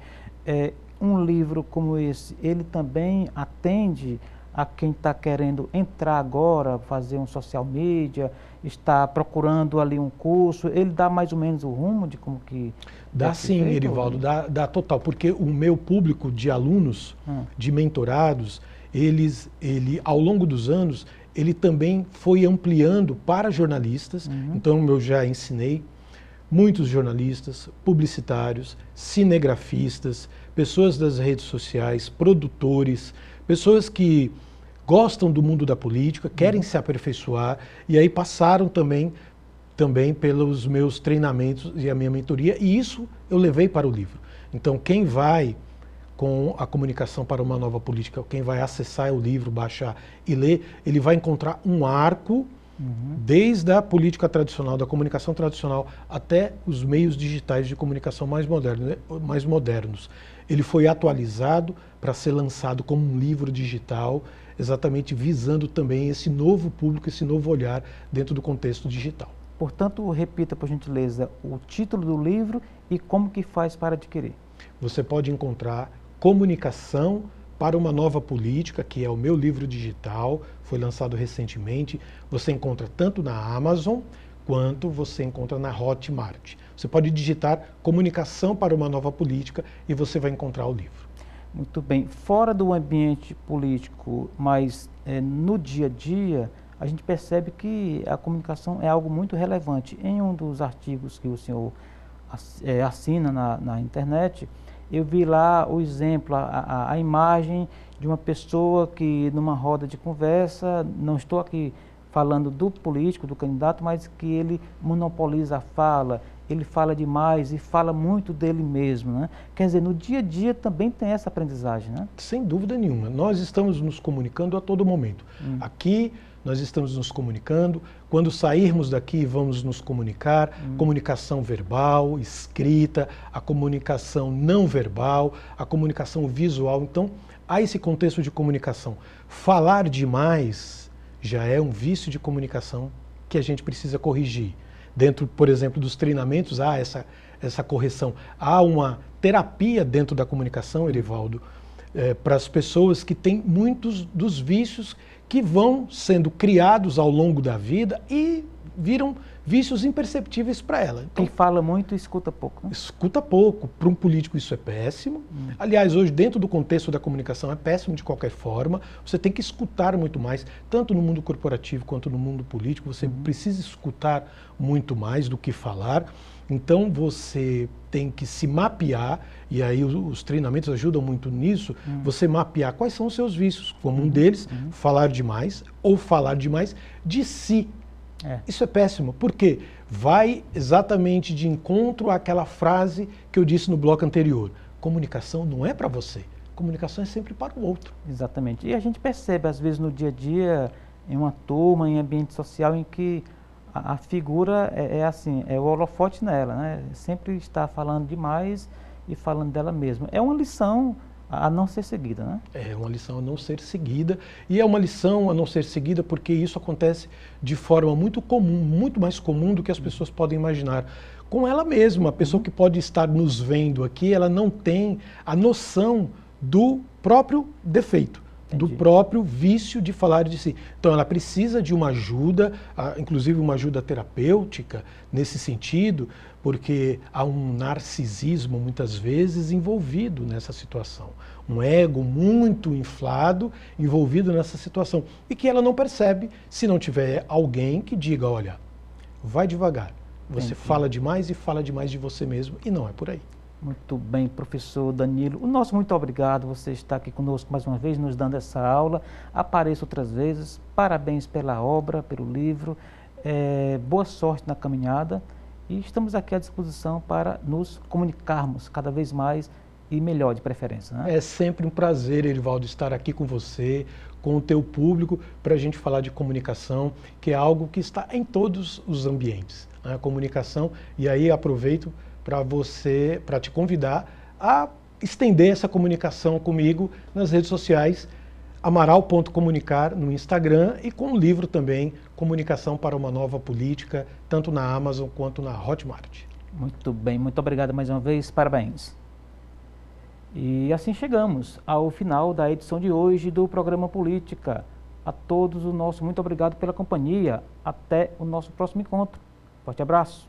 um livro como esse, ele também atende a quem está querendo entrar agora, fazer um social media, está procurando ali um curso, ele dá mais ou menos o rumo de como que... Dá sim, Erivaldo, dá total, porque o meu público de alunos, de mentorados, ele ao longo dos anos, ele também foi ampliando para jornalistas. Então eu já ensinei muitos jornalistas, publicitários, cinegrafistas, pessoas das redes sociais, produtores, pessoas que gostam do mundo da política, querem se aperfeiçoar, e aí passaram também pelos meus treinamentos e a minha mentoria, e isso eu levei para o livro. Então quem vai com a comunicação para uma nova política, quem vai acessar o livro, baixar e ler, ele vai encontrar um arco desde a política tradicional, da comunicação tradicional, até os meios digitais de comunicação mais modernos. Ele foi atualizado para ser lançado como um livro digital, exatamente visando também esse novo público, esse novo olhar dentro do contexto digital. Portanto, repita, por gentileza, o título do livro e como que faz para adquirir. Você pode encontrar Comunicação para uma Nova Política, que é o meu livro digital, foi lançado recentemente. Você encontra tanto na Amazon, quanto você encontra na Hotmart. Você pode digitar Comunicação para uma Nova Política e você vai encontrar o livro. Muito bem. Fora do ambiente político, mas no dia a dia, a gente percebe que a comunicação é algo muito relevante. Em um dos artigos que o senhor assina na internet, eu vi lá o exemplo, a imagem de uma pessoa que numa roda de conversa, não estou aqui falando do político, do candidato, mas que ele monopoliza a fala ele fala demais e fala muito dele mesmo, né? Quer dizer, no dia a dia também tem essa aprendizagem, né? Sem dúvida nenhuma. Nós estamos nos comunicando a todo momento. Aqui nós estamos nos comunicando, quando sairmos daqui vamos nos comunicar, comunicação verbal, escrita, a comunicação não verbal, a comunicação visual. Então, há esse contexto de comunicação. Falar demais já é um vício de comunicação que a gente precisa corrigir. Dentro, por exemplo, dos treinamentos, há essa correção. Há uma terapia dentro da comunicação, Erivaldo, para as pessoas que têm muitos dos vícios que vão sendo criados ao longo da vida e viram vícios imperceptíveis para ela. Então, Quem fala muito escuta pouco, né? escuta pouco. Para um político isso é péssimo. Aliás, hoje, dentro do contexto da comunicação, é péssimo de qualquer forma. Você tem que escutar muito mais, tanto no mundo corporativo quanto no mundo político. Você precisa escutar muito mais do que falar. Então, você tem que se mapear, e aí os treinamentos ajudam muito nisso, você mapear quais são os seus vícios, como um deles, falar demais ou falar demais de si. Isso é péssimo, porque vai exatamente de encontro àquela frase que eu disse no bloco anterior. Comunicação não é para você, comunicação é sempre para o outro. Exatamente. E a gente percebe, às vezes, no dia a dia, em uma turma, em ambiente social, em que a figura é assim, é o holofote nela, né? Sempre está falando demais e falando dela mesma. É uma lição a não ser seguida, né? É uma lição a não ser seguida, e é uma lição a não ser seguida porque isso acontece de forma muito comum, muito mais comum do que as pessoas podem imaginar. Com ela mesma, a pessoa que pode estar nos vendo aqui, ela não tem a noção do próprio defeito. Do próprio vício de falar de si. Então ela precisa de uma ajuda, inclusive uma ajuda terapêutica nesse sentido, porque há um narcisismo muitas vezes envolvido nessa situação. Um ego muito inflado envolvido nessa situação e que ela não percebe se não tiver alguém que diga, olha, vai devagar, você fala demais e fala demais de você mesmo e não é por aí. Muito bem, professor Danilo. O nosso muito obrigado, você está aqui conosco mais uma vez, nos dando essa aula. Apareça outras vezes. Parabéns pela obra, pelo livro. Boa sorte na caminhada. E estamos aqui à disposição para nos comunicarmos cada vez mais e melhor, de preferência, né? É sempre um prazer, Erivaldo, estar aqui com você, com o teu público, para a gente falar de comunicação, que é algo que está em todos os ambientes, né? A comunicação, e aí aproveito para te convidar a estender essa comunicação comigo nas redes sociais, amaral.comunicar no Instagram e com o livro também, Comunicação para uma Nova Política, tanto na Amazon quanto na Hotmart. Muito bem, muito obrigado mais uma vez, parabéns. E assim chegamos ao final da edição de hoje do programa Política. A todos o nosso muito obrigado pela companhia. Até o nosso próximo encontro. Forte abraço.